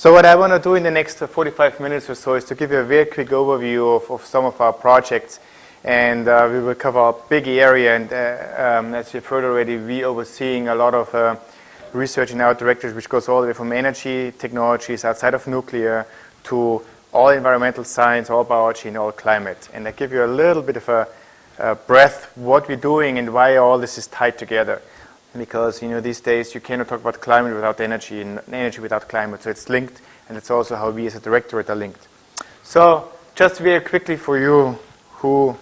So what I want to do in the next 45 minutes or so is to give you a very quick overview of some of our projects. And we will cover a big area. And as you've heard already, we overseeing a lot of research in our directorate, which goes all the way from energy technologies outside of nuclear to all environmental science, all biology, and all climate. And I give you a little bit of a breath what we're doing and why all this is tied together. Because, you know, these days you cannot talk about climate without energy and energy without climate. So it's linked, and it's also how we as a directorate are linked. So just very quickly for you who,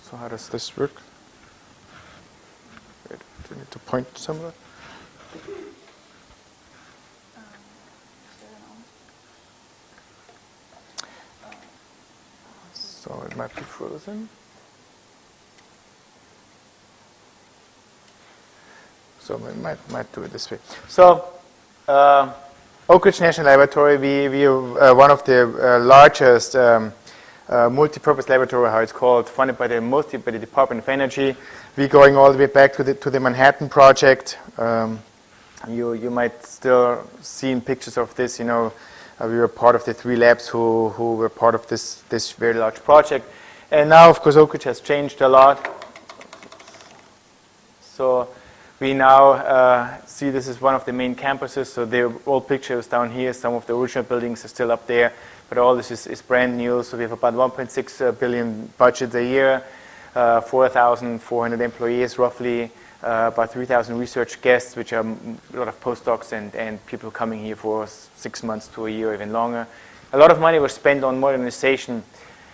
so how does this work? Wait, do I need to point somewhere? So it might be frozen. So we might do it this way. So Oak Ridge National Laboratory, we are one of the largest multi-purpose laboratory, how it's called, funded by mostly by the Department of Energy. We're going all the way back to the Manhattan Project. You might still see pictures of this. You know, we were part of the 3 labs who were part of this very large project. And now, of course, Oak Ridge has changed a lot. So we now see this is one of the main campuses. So the old picture is down here. Some of the original buildings are still up there, but all this is brand new. So we have about 1.6 billion budget a year, 4,400 employees roughly, about 3,000 research guests, which are a lot of postdocs and people coming here for 6 months to a year, even longer. A lot of money was spent on modernization.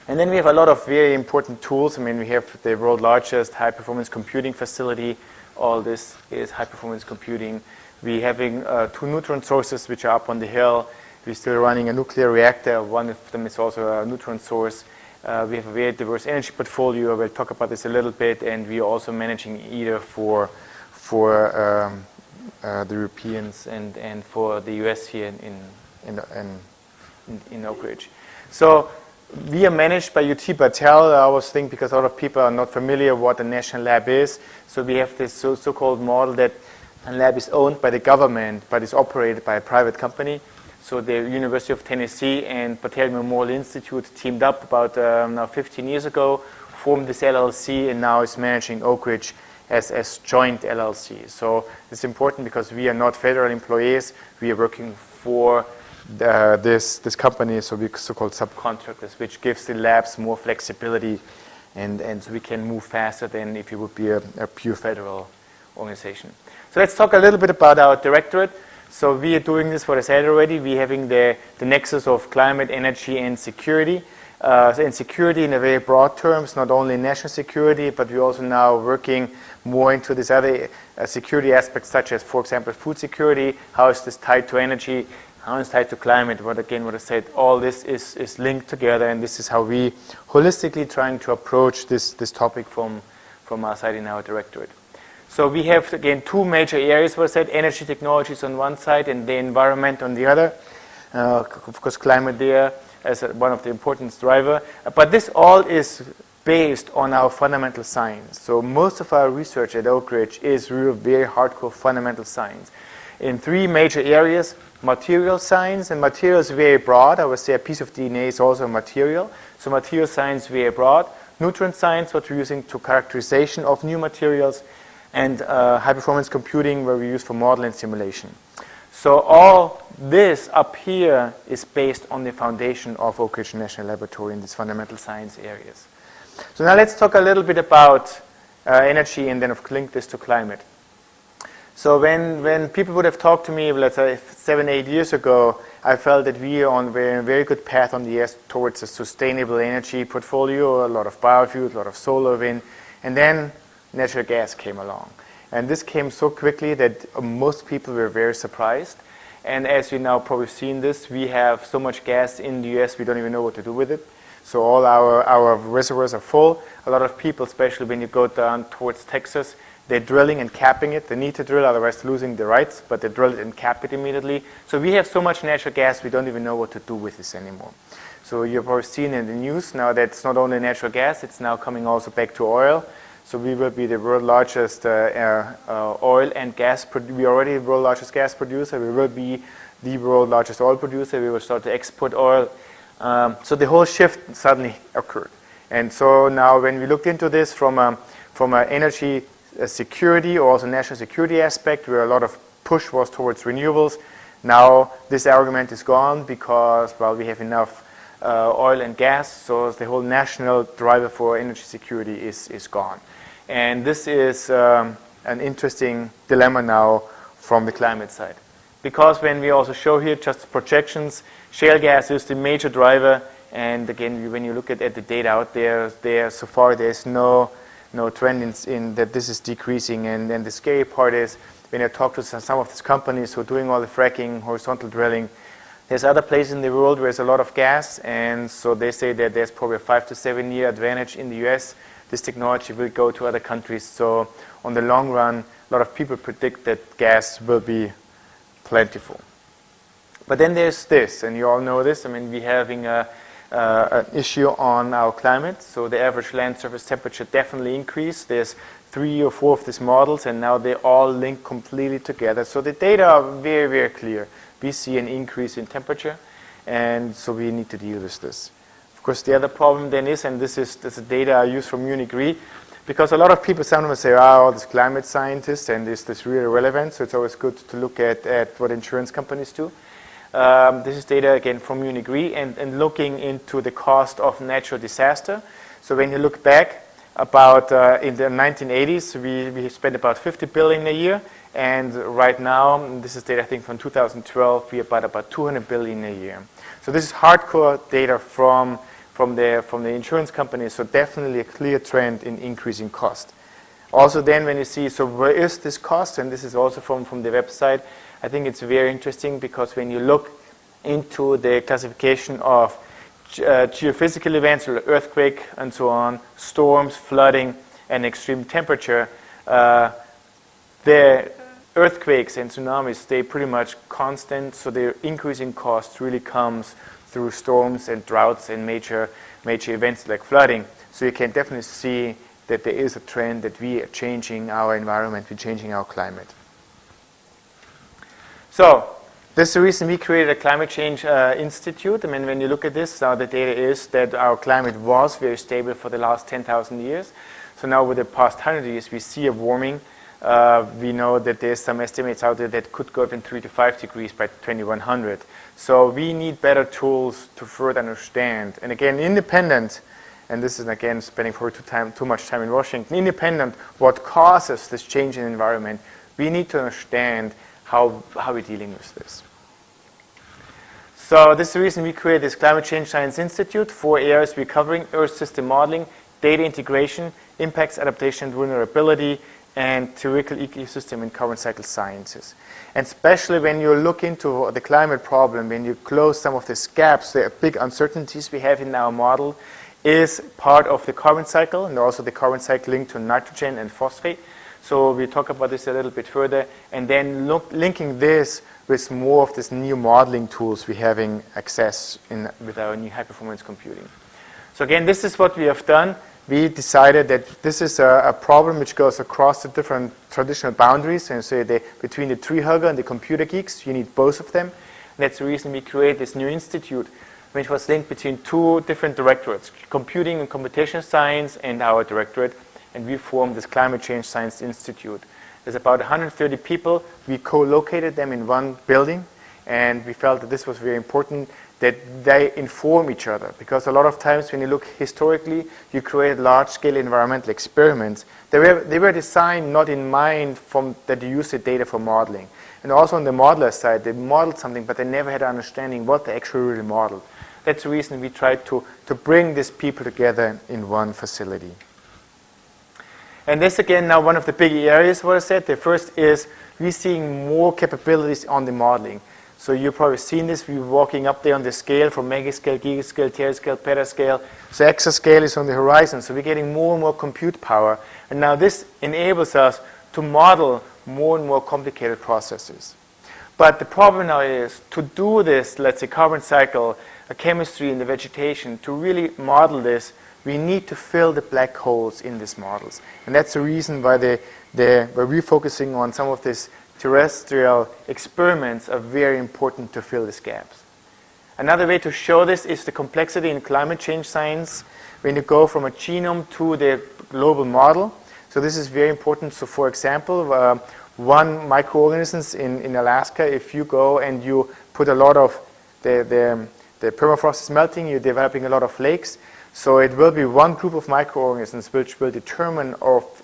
And then we have a lot of very important tools. I mean, we have the world's largest high-performance computing facility. All this is high-performance computing. We're having 2 neutron sources which are up on the hill. We're still running a nuclear reactor. One of them is also a neutron source. We have a very diverse energy portfolio. We'll talk about this a little bit. And we are also managing either for the Europeans and for the US here in Oak Ridge. So we are managed by UT Battelle. I always think because a lot of people are not familiar what a national lab is. So we have this so-called model that a lab is owned by the government, but is operated by a private company. So the University of Tennessee and Battelle Memorial Institute teamed up about now 15 years ago, formed this LLC, and now is managing Oak Ridge as joint LLC. So it's important because we are not federal employees. We are working for this company, so we so-called subcontractors, which gives the labs more flexibility, and so we can move faster than if it would be a pure federal organization. So let's talk a little bit about our directorate. So we are doing this, what I said already. We're having the nexus of climate, energy, and security. And security in a very broad terms, not only national security, but we're also now working more into this other security aspects, such as, for example, food security. How is this tied to energy? How is it tied to climate? What I said, all this is linked together, and this is how we holistically trying to approach this topic from our side in our directorate. So we have, again, 2 major areas, what I said, energy technologies on one side and the environment on the other. Of course, climate there as one of the important driver. But this all is based on our fundamental science. So most of our research at Oak Ridge is real, very hardcore fundamental science. In 3 major areas: material science, and material is very broad. I would say a piece of DNA is also a material. So material science very broad. Nutrient science, what we're using to characterization of new materials, and high-performance computing, where we use for model and simulation. So all this up here is based on the foundation of Oak Ridge National Laboratory in these fundamental science areas. So now let's talk a little bit about energy and then link this to climate. So when people would have talked to me, let's say 7-8 years ago, I felt that we are on a very good path on the towards a sustainable energy portfolio, a lot of biofuels, a lot of solar, wind, and then natural gas came along. And this came so quickly that most people were very surprised. And as you now probably seen this, we have so much gas in the US, we don't even know what to do with it. So all our reservoirs are full. A lot of people, especially when you go down towards Texas, they're drilling and capping it. They need to drill, otherwise losing the rights, but they drill it and cap it immediately. So we have so much natural gas, we don't even know what to do with this anymore. So you've probably seen in the news now that it's not only natural gas, it's now coming also back to oil. So we will be the world's largest oil and gas. We are already the world's largest gas producer. We will be the world's largest oil producer. We will start to export oil. So the whole shift suddenly occurred. And so now when we looked into this from an energy security or also national security aspect, where a lot of push was towards renewables, now this argument is gone because, well, we have enough oil and gas, so the whole national driver for energy security is gone. And this is an interesting dilemma now from the climate side. Because when we also show here just projections, shale gas is the major driver, and again, when you look at the data out there so far there's no trend in that this is decreasing. And then the scary part is when I talk to some of these companies who are doing all the fracking, horizontal drilling, there's other places in the world where there's a lot of gas, and so they say that there's probably a 5 to 7 year advantage in the US. This technology will go to other countries. So on the long run, a lot of people predict that gas will be plentiful. But then there's this, and you all know this. I mean, we're having an issue on our climate. So the average land surface temperature definitely increased. There's 3 or 4 of these models, and now they all link completely together. So the data are very, very clear. We see an increase in temperature, and so we need to deal with this. Of course, the other problem then is, and this is the data I use from Microgrid, because a lot of people sometimes say, oh, this climate scientist, and is this really relevant? So it's always good to look at what insurance companies do. This is data, again, from Microgrid, and looking into the cost of natural disaster. So when you look back, about in the 1980s, we spent about $50 billion a year, and right now, this is data I think from 2012, we are about $200 billion a year. So this is hardcore data from the insurance companies. So definitely a clear trend in increasing cost. Also, then when you see, so where is this cost? And this is also from the website. I think it's very interesting because when you look into the classification of geophysical events, or earthquake and so on, storms, flooding, and extreme temperature, the earthquakes and tsunamis stay pretty much constant. So the increasing cost really comes through storms and droughts and major events like flooding. So you can definitely see that there is a trend that we are changing our environment, we're changing our climate. So this is the reason we created a climate change institute. I mean, when you look at this, now the data is that our climate was very stable for the last 10,000 years. So now with the past 100 years, we see a warming. We know that there's some estimates out there that could go even 3 to 5 degrees by 2100. So we need better tools to further understand. And again, independent, and this is again spending too much time in Washington, independent what causes this change in the environment, we need to understand how we're dealing with this. So this is the reason we created this Climate Change Science Institute. 4 areas we're covering: Earth system modeling, data integration, impacts, adaptation, and vulnerability, and theoretical ecosystem and carbon cycle sciences. And especially when you look into the climate problem, when you close some of these gaps, the big uncertainties we have in our model is part of the carbon cycle, and also the carbon cycle linked to nitrogen and phosphate. So we'll talk about this a little bit further, and then linking this with more of these new modeling tools we're having access with our new high-performance computing. So again, this is what we have done. We decided that this is a problem which goes across the different traditional boundaries, and so between the tree hugger and the computer geeks, you need both of them. And that's the reason we created this new institute, which was linked between 2 different directorates, computing and computational science and our directorate, and we formed this Climate Change Science Institute. There's about 130 people. We co-located them in one building, and we felt that this was very important, that they inform each other. Because a lot of times when you look historically, you create large-scale environmental experiments. They were designed not in mind that you use the data for modeling. And also on the modeler side, they modeled something, but they never had an understanding what they actually really modeled. That's the reason we tried to bring these people together in one facility. And this, again, now one of the big areas, what I said. The first is we're seeing more capabilities on the modeling. So you've probably seen this. We're walking up there on the scale from megascale, gigascale, terascale, petascale. So exascale is on the horizon. So we're getting more and more compute power. And now this enables us to model more and more complicated processes. But the problem now is to do this, let's say carbon cycle, a chemistry in the vegetation, to really model this, we need to fill the black holes in these models. And that's the reason why we're focusing on some of these terrestrial experiments are very important to fill these gaps. Another way to show this is the complexity in climate change science when you go from a genome to the global model. So this is very important. So for example, one microorganisms in Alaska, if you go and you put a lot of the permafrost is melting, you're developing a lot of lakes. So it will be one group of microorganisms which will determine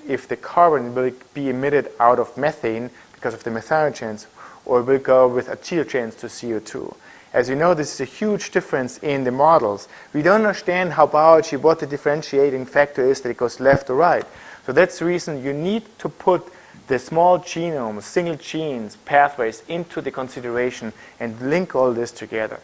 if the carbon will be emitted out of methane because of the methanogens, or will go with acetylgens to CO2. As you know, this is a huge difference in the models. We don't understand how biology, what the differentiating factor is that it goes left or right. So that's the reason you need to put the small genomes, single genes, pathways into the consideration and link all this together.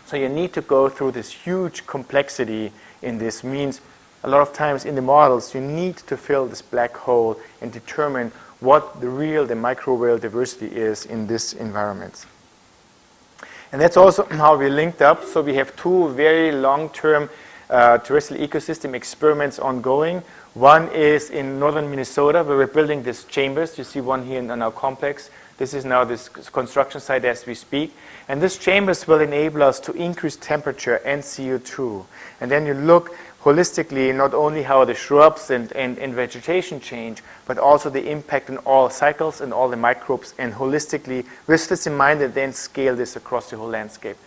So you need to go through this huge complexity in this. Means a lot of times in the models you need to fill this black hole and determine what the microbial diversity is in this environment. And that's also how we linked up. So we have two very long-term terrestrial ecosystem experiments ongoing. One is in northern Minnesota, where we're building these chambers. You see one here in our complex. This is now this construction site as we speak. And these chambers will enable us to increase temperature and CO2. And then you look holistically not only how the shrubs and vegetation change, but also the impact on all cycles and all the microbes, and holistically, with this in mind, and then scale this across the whole landscape.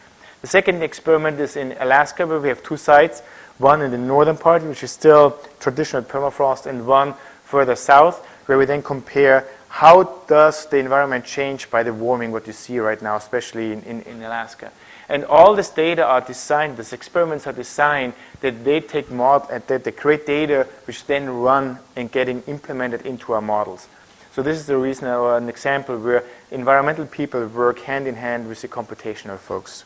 The second experiment is in Alaska, where we have two sites, one in the northern part, which is still traditional permafrost, and one further south, where we then compare how does the environment change by the warming, what you see right now, especially in Alaska. And all this data are designed, these experiments are designed that they take that they create data which then run and getting implemented into our models. So this is the reason, or an example where environmental people work hand in hand with the computational folks.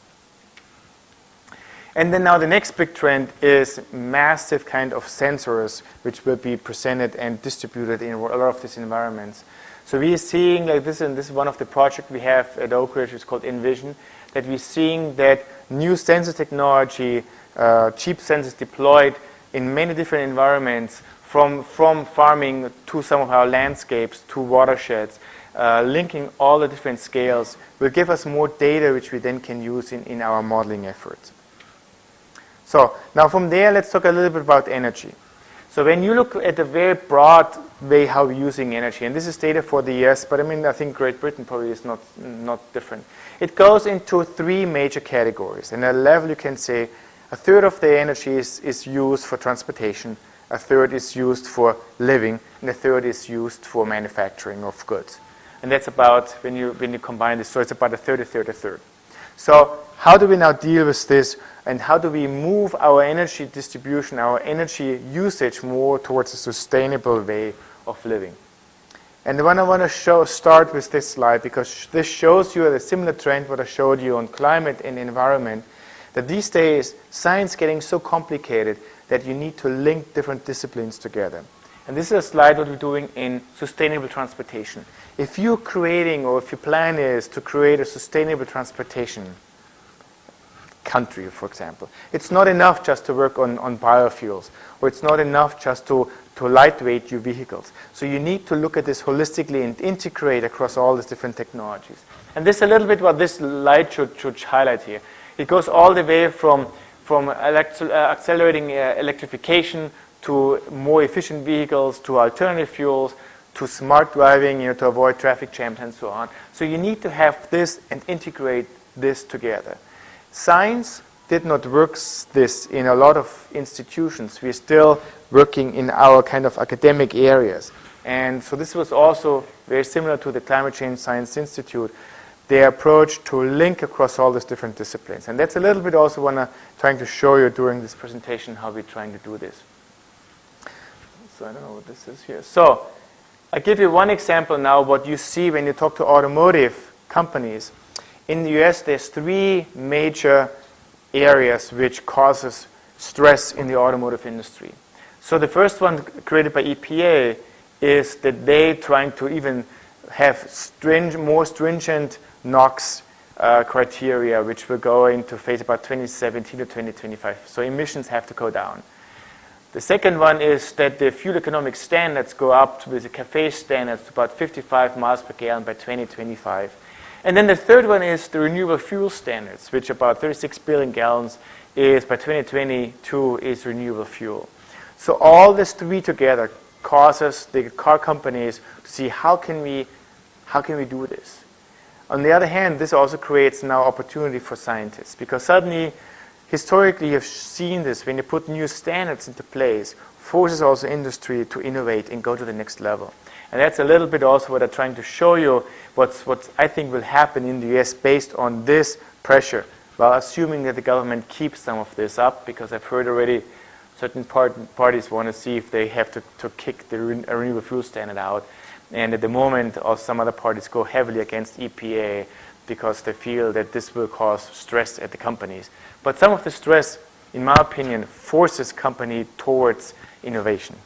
And then now the next big trend is massive kind of sensors which will be presented and distributed in a lot of these environments. So we are seeing like this, and this is one of the projects we have at Oak Ridge, it's called Envision, that we're seeing that new sensor technology, cheap sensors deployed in many different environments, from farming to some of our landscapes to watersheds, linking all the different scales, will give us more data which we then can use in our modeling efforts. So now from there, let's talk a little bit about energy. So when you look at the very broad way how we're using energy, and this is data for the US, but I think Great Britain probably is not different. It goes into three major categories. And at a level you can say a third of the energy is used for transportation, a third is used for living, and a third is used for manufacturing of goods. And that's about, when you combine this, so it's about a third, a third, a third. So how do we now deal with this, and how do we move our energy distribution, our energy usage more towards a sustainable way of living? And the one I want to start with this slide, because this shows you a similar trend what I showed you on climate and environment, that these days science is getting so complicated that you need to link different disciplines together. And this is a slide what we're doing in sustainable transportation. If you're creating, or if your plan is to create a sustainable transportation country, for example, it's not enough just to work on biofuels, or it's not enough just to lightweight your vehicles. So you need to look at this holistically and integrate across all these different technologies. And this is a little bit what this slide should highlight here. It goes all the way from accelerating electrification to more efficient vehicles, to alternative fuels, to smart driving, to avoid traffic jams and so on. So you need to have this and integrate this together. Science did not work this in a lot of institutions. We're still working in our kind of academic areas. And so this was also very similar to the Climate Change Science Institute, their approach to link across all these different disciplines. And that's a little bit also what I'm trying to show you during this presentation, how we're trying to do this. So I don't know what this is here. So I'll give you one example now, what you see when you talk to automotive companies. In the US, there's three major areas which causes stress in the automotive industry. So the first one created by EPA is that they're trying to even have more stringent NOx criteria, which will go into phase about 2017 to 2025. So emissions have to go down. The second one is that the fuel economic standards go up with the CAFE standards to about 55 miles per gallon by 2025. And then the third one is the renewable fuel standards, which about 36 billion gallons is by 2022 is renewable fuel. So all these three together causes the car companies to see how can we do this. On the other hand, this also creates now opportunity for scientists, because suddenly, historically, you've seen this when you put new standards into place, forces also industry to innovate and go to the next level. And that's a little bit also what I'm trying to show you, what I think will happen in the US based on this pressure, while assuming that the government keeps some of this up, because I've heard already certain parties want to see if they have to kick the renewable fuel standard out. And at the moment, also some other parties go heavily against EPA because they feel that this will cause stress at the companies. But some of the stress, in my opinion, forces company towards innovation.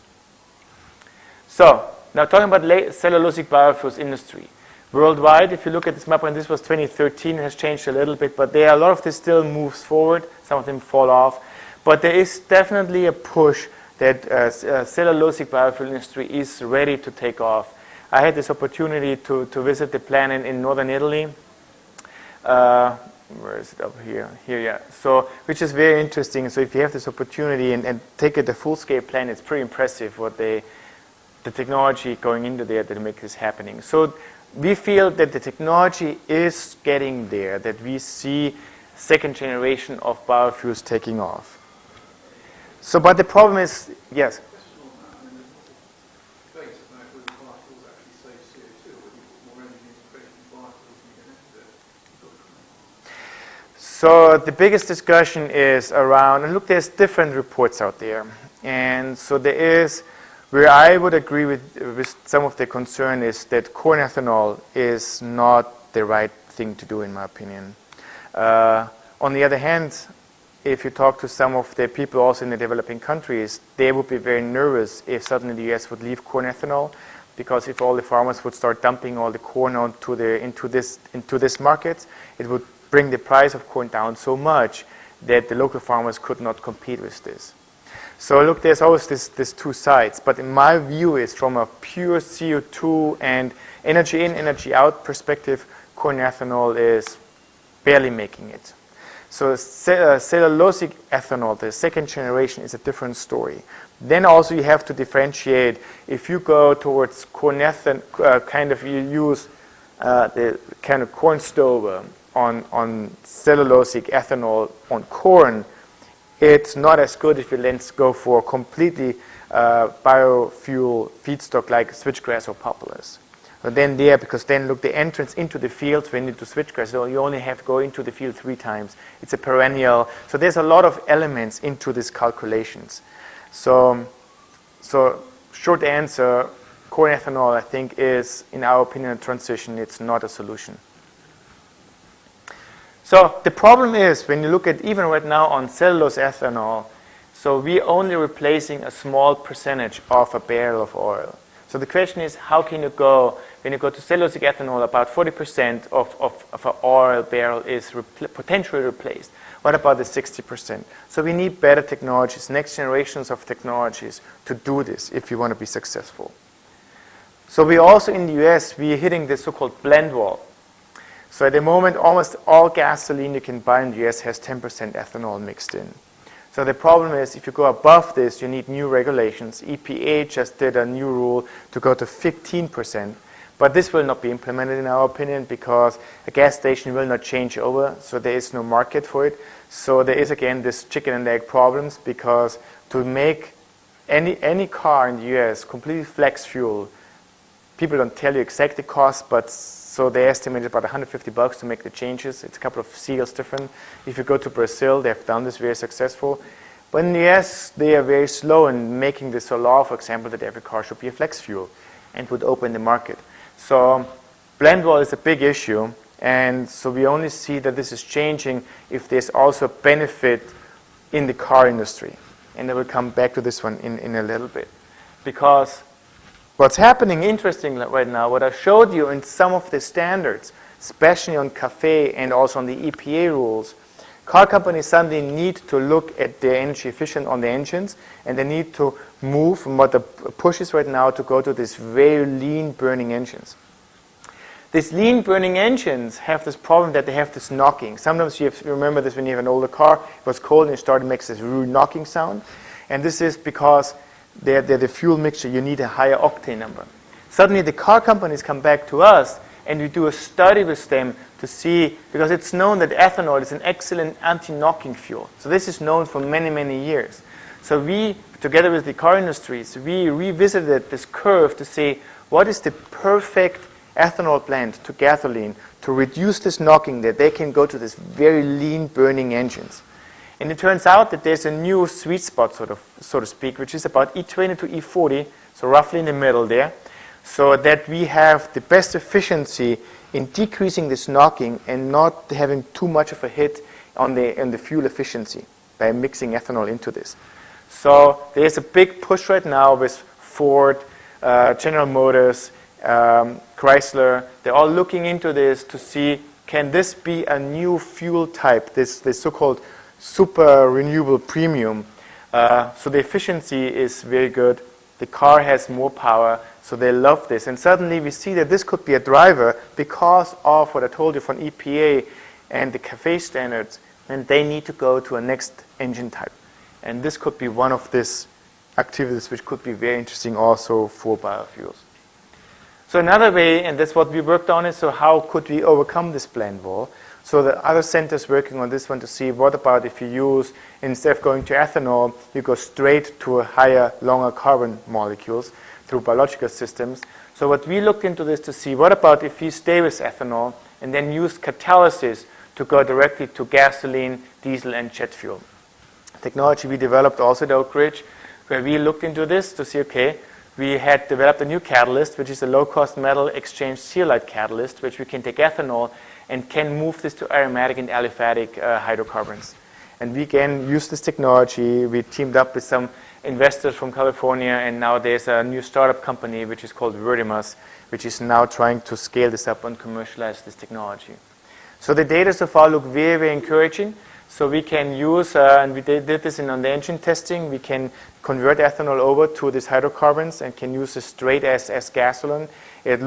So, now talking about cellulosic biofuels industry. Worldwide, if you look at this map, and this was 2013, it has changed a little bit, but there are a lot of this still moves forward. Some of them fall off. But there is definitely a push that cellulosic biofuel industry is ready to take off. I had this opportunity to visit the plant in northern Italy. Where is it up here? Here, yeah. So, which is very interesting. So if you have this opportunity and take it the full-scale plant, it's pretty impressive what the technology going into there to make this happening. So we feel that the technology is getting there, that we see second generation of biofuels taking off. So, but the problem is, yes? So the biggest discussion is around, and look, there's different reports out there. And so there is, where I would agree with some of the concern is that corn ethanol is not the right thing to do, in my opinion. On the other hand, if you talk to some of the people also in the developing countries, they would be very nervous if suddenly the US would leave corn ethanol, because if all the farmers would start dumping all the corn into this market, it would bring the price of corn down so much that the local farmers could not compete with this. So look, there's always this two sides, but in my view is from a pure CO2 and energy in, energy out perspective, corn ethanol is barely making it. So cellulosic ethanol, the second generation, is a different story. Then also you have to differentiate, if you go towards corn ethanol, kind of you use the kind of corn stover on cellulosic ethanol on corn, it's not as good if you then go for completely biofuel feedstock like switchgrass or poplars. But then because then look, the entrance into the fields when you do switchgrass, so you only have to go into the field 3 times. It's a perennial. So there's a lot of elements into these calculations. So short answer, corn ethanol I think is, in our opinion, a transition. It's not a solution. So the problem is, when you look at even right now on cellulose ethanol, so we're only replacing a small percentage of a barrel of oil. So the question is, how can you go, when you go to cellulosic ethanol, about 40% of an oil barrel is potentially replaced. What about the 60%? So we need better technologies, next generations of technologies to do this if you want to be successful. So we also in the US, we're hitting the so-called blend wall. So at the moment, almost all gasoline you can buy in the US has 10% ethanol mixed in. So the problem is, if you go above this, you need new regulations. EPA just did a new rule to go to 15%. But this will not be implemented in our opinion because a gas station will not change over, so there is no market for it. So there is again this chicken and egg problems, because to make any car in the US completely flex fuel, people don't tell you exact the cost, but so they estimate about $150 to make the changes. It's a couple of seals different. If you go to Brazil, they have done this very successful. But in the US, they are very slow in making this a law, for example, that every car should be a flex fuel and would open the market. So blend wall is a big issue, and so we only see that this is changing if there's also benefit in the car industry. And I will come back to this one in a little bit. Because what's happening interesting right now, what I showed you in some of the standards, especially on CAFE and also on the EPA rules, car companies suddenly need to look at their energy efficient on the engines, and they need to move from what the push is right now to go to these very lean burning engines. These lean burning engines have this problem that they have this knocking. Sometimes you remember this when you have an older car, it was cold and it started to make this really knocking sound. And this is because they're the fuel mixture, you need a higher octane number. Suddenly the car companies come back to us and we do a study with them to see, because it's known that ethanol is an excellent anti-knocking fuel. So this is known for many, many years. So we, together with the car industries, we revisited this curve to say what is the perfect ethanol blend to gasoline to reduce this knocking, that they can go to this very lean burning engines. And it turns out that there's a new sweet spot, so to speak, which is about E20 to E40, so roughly in the middle there, so that we have the best efficiency in decreasing this knocking and not having too much of a hit on the fuel efficiency by mixing ethanol into this. So there's a big push right now with Ford, General Motors, Chrysler. They're all looking into this to see, can this be a new fuel type, this so-called super renewable premium. So the efficiency is very good. The car has more power, so they love this. And suddenly we see that this could be a driver because of what I told you from EPA and the CAFE standards, and they need to go to a next engine type. And this could be one of these activities which could be very interesting also for biofuels. So another way, and that's what we worked on, is so how could we overcome this blend wall? So the other centers working on this one to see what about if you use, instead of going to ethanol, you go straight to a higher, longer carbon molecules through biological systems. So what we looked into this to see, what about if you stay with ethanol and then use catalysis to go directly to gasoline, diesel, and jet fuel. Technology we developed also at Oak Ridge, where we looked into this to see, okay, we had developed a new catalyst, which is a low-cost metal exchange zeolite catalyst, which we can take ethanol and can move this to aromatic and aliphatic hydrocarbons. And we can use this technology. We teamed up with some investors from California, and now there's a new startup company, which is called Radames, which is now trying to scale this up and commercialize this technology. So the data so far look very, very encouraging. So we can use, and we did this on the engine testing, we can convert ethanol over to these hydrocarbons and can use it straight as gasoline. It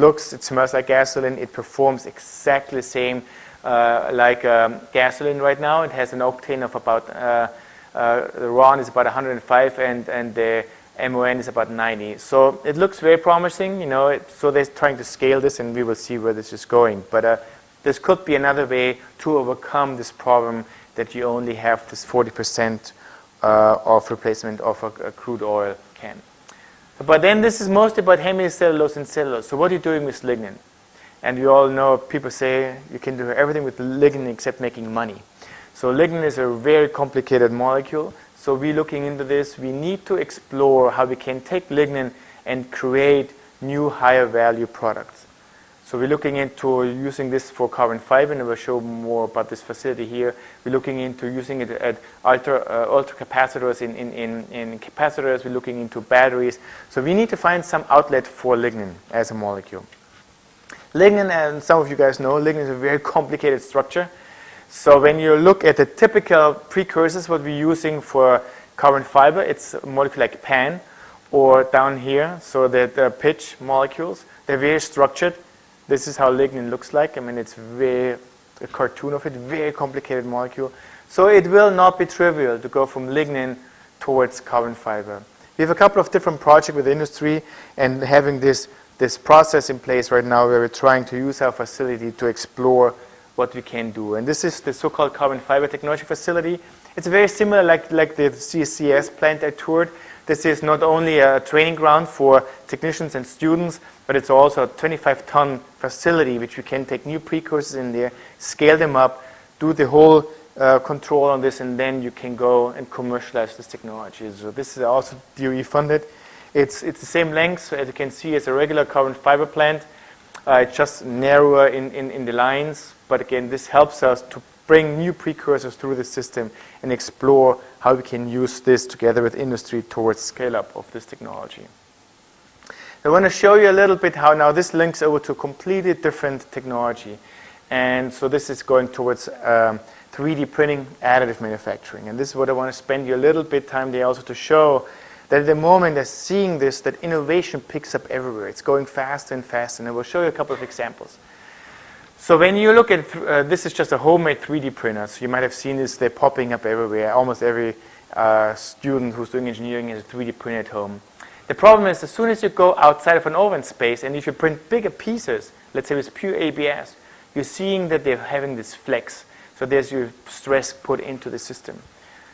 smells like gasoline. It performs exactly the same like gasoline right now. It has an octane of about, the RON is about 105 and the MON is about 90. So it looks very promising, so they're trying to scale this and we will see where this is going. But this could be another way to overcome this problem that you only have this 40% of replacement of a crude oil can. But then this is mostly about hemicellulose and cellulose. So what are you doing with lignin? And we all know, people say you can do everything with lignin except making money. So lignin is a very complicated molecule. So we're looking into this. We need to explore how we can take lignin and create new higher value products. So we're looking into using this for carbon fiber, and I will show more about this facility here. We're looking into using it at ultra capacitors in capacitors. We're looking into batteries. So we need to find some outlet for lignin as a molecule. Lignin, and some of you guys know, lignin is a very complicated structure. So when you look at the typical precursors, what we're using for carbon fiber, it's a molecule like PAN, or down here, so the pitch molecules, they're very structured. This is how lignin looks like. I mean, it's a cartoon of it, very complicated molecule. So it will not be trivial to go from lignin towards carbon fiber. We have a couple of different projects with the industry and having this process in place right now where we're trying to use our facility to explore what we can do. And this is the so-called carbon fiber technology facility. It's very similar like the CCS plant I toured. This is not only a training ground for technicians and students, but it's also a 25-ton facility which we can take new precursors in there, scale them up, do the whole control on this, and then you can go and commercialize this technology. So this is also DOE funded. It's the same length, so as you can see, as a regular carbon fiber plant. It's just narrower in the lines, but again, this helps us to bring new precursors through the system and explore how we can use this together with industry towards scale-up of this technology. I want to show you a little bit how now this links over to a completely different technology. And so this is going towards 3 3D printing, additive manufacturing. And this is what I want to spend you a little bit time there also to show that at the moment they're seeing this, that innovation picks up everywhere. It's going faster and faster, and I will show you a couple of examples. So when you look at, this is just a homemade 3D printer, so you might have seen this, they're popping up everywhere. Almost every student who's doing engineering has a 3D printer at home. The problem is, as soon as you go outside of an oven space, and if you print bigger pieces, let's say with pure ABS, you're seeing that they're having this flex. So there's your stress put into the system.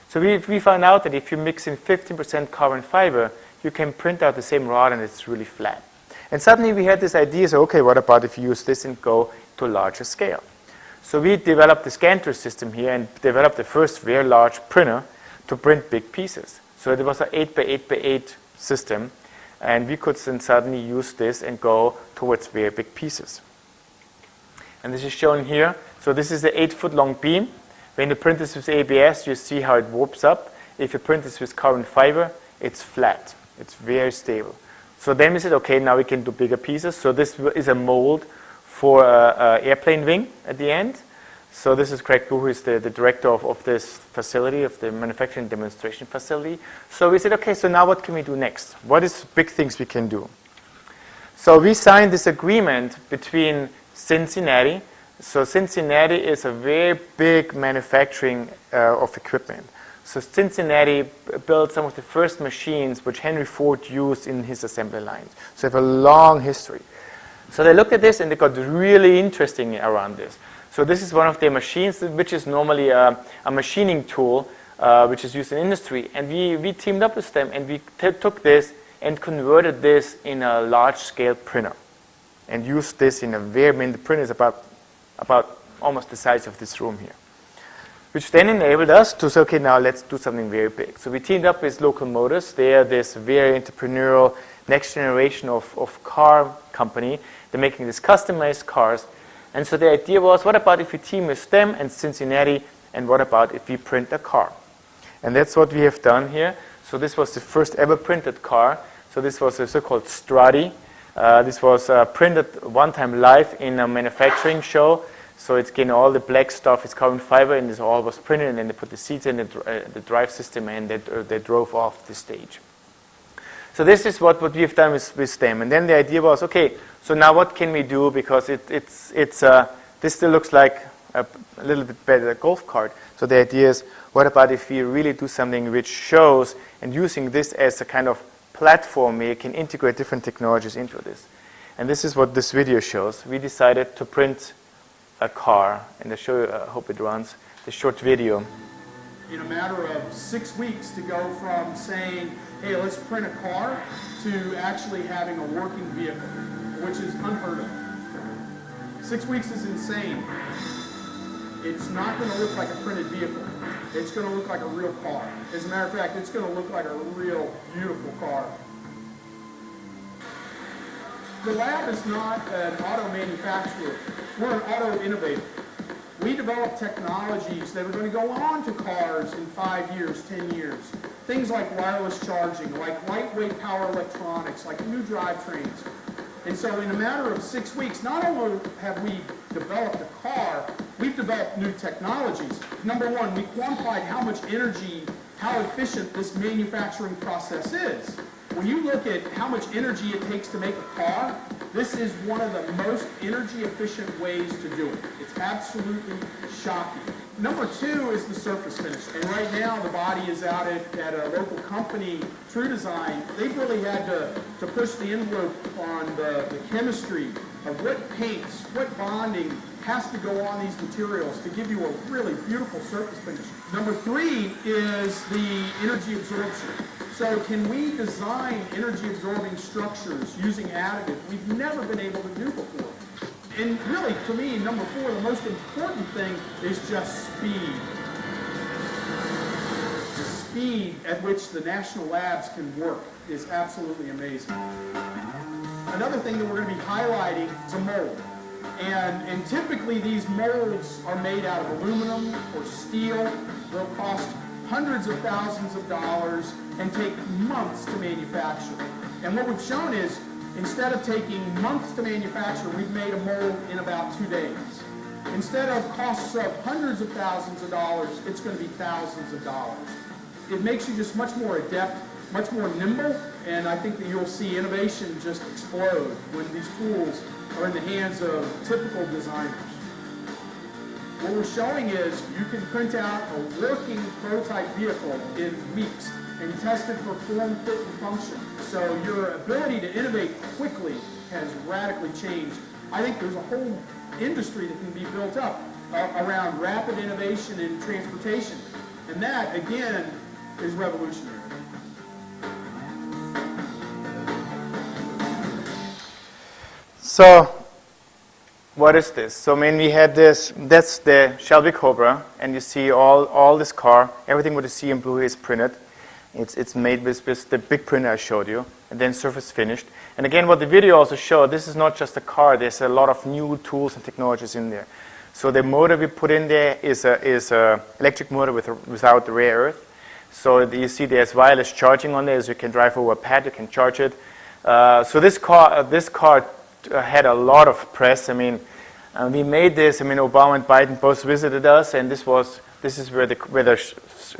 So we found out that if you mix in 15% carbon fiber, you can print out the same rod and it's really flat. And suddenly we had this idea, so okay, what about if you use this and go to a larger scale? So we developed the Scanter system here and developed the first very large printer to print big pieces. So it was an 8x8x8 system, and we could then suddenly use this and go towards very big pieces. And this is shown here. So this is an 8-foot long beam. When you print this with ABS, you see how it warps up. If you print this with carbon fiber, it's flat. It's very stable. So then we said, okay, now we can do bigger pieces. So this is a mold for an airplane wing at the end. So this is Craig Boo, who is the director of this facility, of the manufacturing demonstration facility. So we said, okay, so now what can we do next? What is big things we can do? So we signed this agreement between Cincinnati. So Cincinnati is a very big manufacturing of equipment. So Cincinnati built some of the first machines which Henry Ford used in his assembly lines. So they have a long history. So they looked at this and they got really interesting around this. So this is one of their machines, which is normally a machining tool which is used in industry. And we teamed up with them and we took this and converted this in a large-scale printer. And used this in a very, the print is about almost the size of this room here. Which then enabled us to say, okay, now let's do something very big. So we teamed up with Local Motors. They are this very entrepreneurial next generation of car company. They're making these customized cars. And so the idea was, what about if we team with them and Cincinnati, and what about if we print a car? And that's what we have done here. So this was the first ever printed car. So this was a so-called Strata. This was printed one time live in a manufacturing show. So it's getting all the black stuff, it's carbon fiber, and this all was printed, and then they put the seats in the drive system, and they drove off the stage. So this is what we have done with them. And then the idea was, okay, so now what can we do? Because this still looks like a little bit better golf cart. So the idea is, what about if we really do something which shows, and using this as a kind of platform where you can integrate different technologies into this. And this is what this video shows. We decided to print a car, and I'll show you, I hope it runs, the short video. In a matter of 6 weeks to go from saying, hey, let's print a car, to actually having a working vehicle, which is unheard of. 6 weeks is insane. It's not going to look like a printed vehicle. It's going to look like a real car. As a matter of fact, it's going to look like a real beautiful car. The lab is not an auto manufacturer. We're an auto innovator. We develop technologies that are going to go on to cars in 5 years, 10 years. Things like wireless charging, like lightweight power electronics, like new drivetrains. And so in a matter of 6 weeks, not only have we developed a car, we've developed new technologies. Number one, we quantified how much energy, how efficient this manufacturing process is. When you look at how much energy it takes to make a car, this is one of the most energy efficient ways to do it. It's absolutely shocking. Number two is the surface finish. And right now the body is out at a local company, True Design. They've really had to push the envelope on the chemistry of what paints, what bonding has to go on these materials to give you a really beautiful surface finish. Number three is the energy absorption. So can we design energy absorbing structures using additive we've never been able to do before? And really, for me, number four, the most important thing is just speed. The speed at which the national labs can work is absolutely amazing. Another thing that we're going to be highlighting is a mold. And typically these molds are made out of aluminum or steel. They'll cost hundreds of thousands of dollars and take months to manufacture. And what we've shown is, instead of taking months to manufacture, we've made a mold in about 2 days. Instead of costs of hundreds of thousands of dollars, it's going to be thousands of dollars. It makes you just much more adept, much more nimble, and I think that you'll see innovation just explode when these tools are in the hands of typical designers. What we're showing is you can print out a working prototype vehicle in weeks and test it for form, fit, and function. So your ability to innovate quickly has radically changed. I think there's a whole industry that can be built up around rapid innovation in transportation. And that, again, is revolutionary. So, what is this? So, I mean, we had this, that's the Shelby Cobra, and you see all this car, everything what you see in blue is printed. It's made with the big printer I showed you, and then surface finished. And again, what the video also showed, this is not just a car, there's a lot of new tools and technologies in there. So the motor we put in there is a electric motor without the rare earth. So you see there's wireless charging on there, so you can drive over a pad, you can charge it. So this car had a lot of press. I mean, we made this. I mean, Obama and Biden both visited us, and this is where they're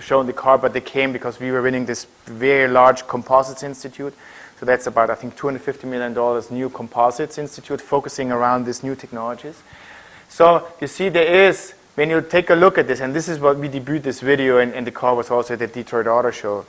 showing the car, but they came because we were winning this very large composites institute. So that's about, I think, $250 million new composites institute focusing around these new technologies. So you see there is, when you take a look at this, and this is what we debuted this video, and the car was also at the Detroit Auto Show,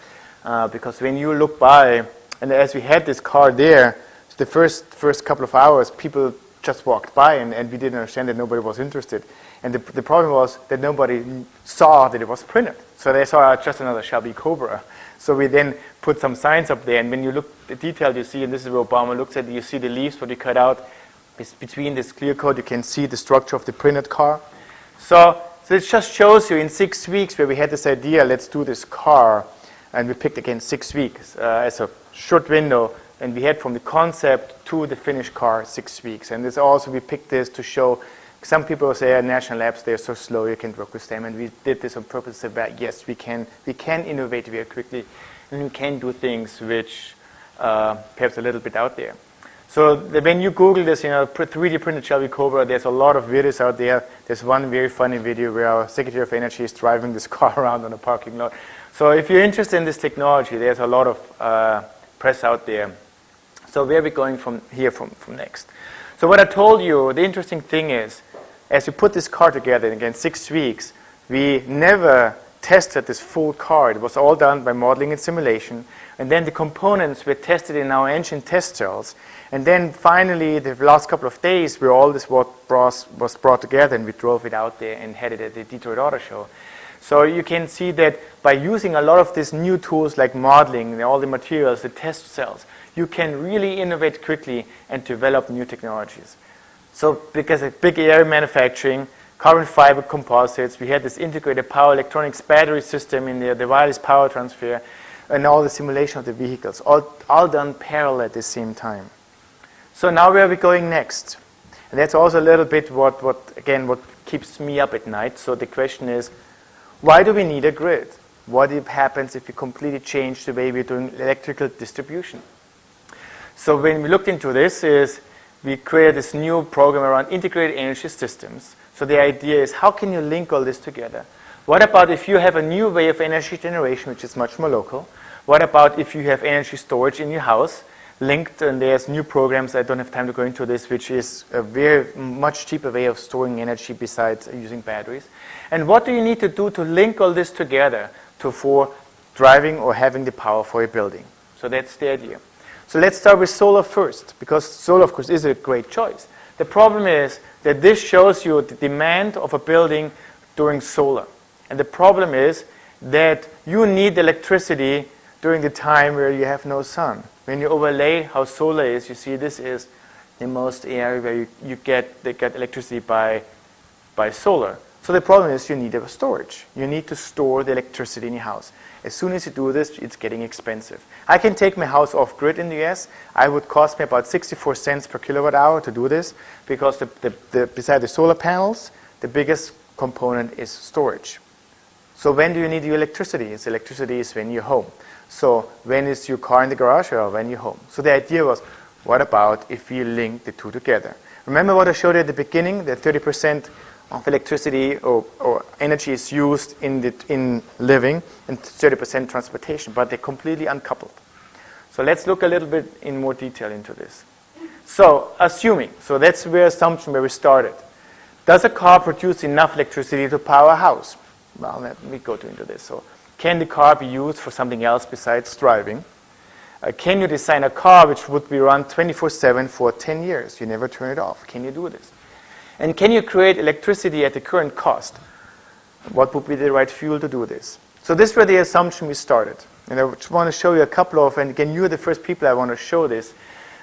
because when you look by, and as we had this car there, the first couple of hours, people just walked by, and we didn't understand that nobody was interested. And the problem was that nobody saw that it was printed. So they saw just another Shelby Cobra. So we then put some signs up there, and when you look at the detail, you see, and this is where Obama looks at it, you see the leaves, what we cut out. Between this clear coat, you can see the structure of the printed car. So it just shows you in 6 weeks where we had this idea, let's do this car, and we picked again 6 weeks as a short window, and we had from the concept to the finished car 6 weeks. And this also, we picked this to show, some people say national labs, they're so slow, you can't work with them, and we did this on purpose to say, yes, we can innovate very quickly, and we can do things which perhaps a little bit out there. So when you Google this, 3D printed Shelby Cobra, there's a lot of videos out there. There's one very funny video where our Secretary of Energy is driving this car around on a parking lot. So if you're interested in this technology, there's a lot of press out there. So where are we going from here from next? So what I told you, the interesting thing is, as we put this car together, and again 6 weeks, we never tested this full car. It was all done by modeling and simulation. And then the components were tested in our engine test cells. And then finally, the last couple of days, where all this was brought together, and we drove it out there and had it at the Detroit Auto Show. So you can see that by using a lot of these new tools like modeling, all the materials, the test cells, you can really innovate quickly and develop new technologies. So because of big area manufacturing, carbon fiber composites, we had this integrated power electronics battery system in there, the wireless power transfer, and all the simulation of the vehicles, all done parallel at the same time. So now where are we going next? And that's also a little bit what keeps me up at night. So the question is, why do we need a grid? What happens if we completely change the way we're doing electrical distribution? So when we looked into this, we created this new program around integrated energy systems. So the idea is, how can you link all this together? What about if you have a new way of energy generation, which is much more local? What about if you have energy storage in your house linked, and there's new programs, I don't have time to go into this, which is a very much cheaper way of storing energy besides using batteries. And what do you need to do to link all this together for driving or having the power for a building? So that's the idea. So let's start with solar first, because solar, of course, is a great choice. The problem is that this shows you the demand of a building during solar. And the problem is that you need electricity during the time where you have no sun. When you overlay how solar is, you see this is the most area where they get electricity by solar. So the problem is you need a storage. You need to store the electricity in your house. As soon as you do this, it's getting expensive. I can take my house off grid in the US. It would cost me about 64 cents per kilowatt hour to do this, because beside the solar panels, the biggest component is storage. So when do you need your electricity? Electricity is when you're home. So when is your car in the garage, or when you're home? So the idea was, what about if we link the two together? Remember what I showed you at the beginning, that 30% of electricity or energy is used in living and 30% transportation, but they're completely uncoupled. So let's look a little bit in more detail into this. So assuming, so that's the assumption where we started. Does a car produce enough electricity to power a house? Well, let me go into this. So can the car be used for something else besides driving? Can you design a car which would be run 24/7 for 10 years? You never turn it off. Can you do this? And can you create electricity at the current cost? What would be the right fuel to do this? So this was the assumption we started. And I just want to show you a couple of, and again, you're the first people I want to show this.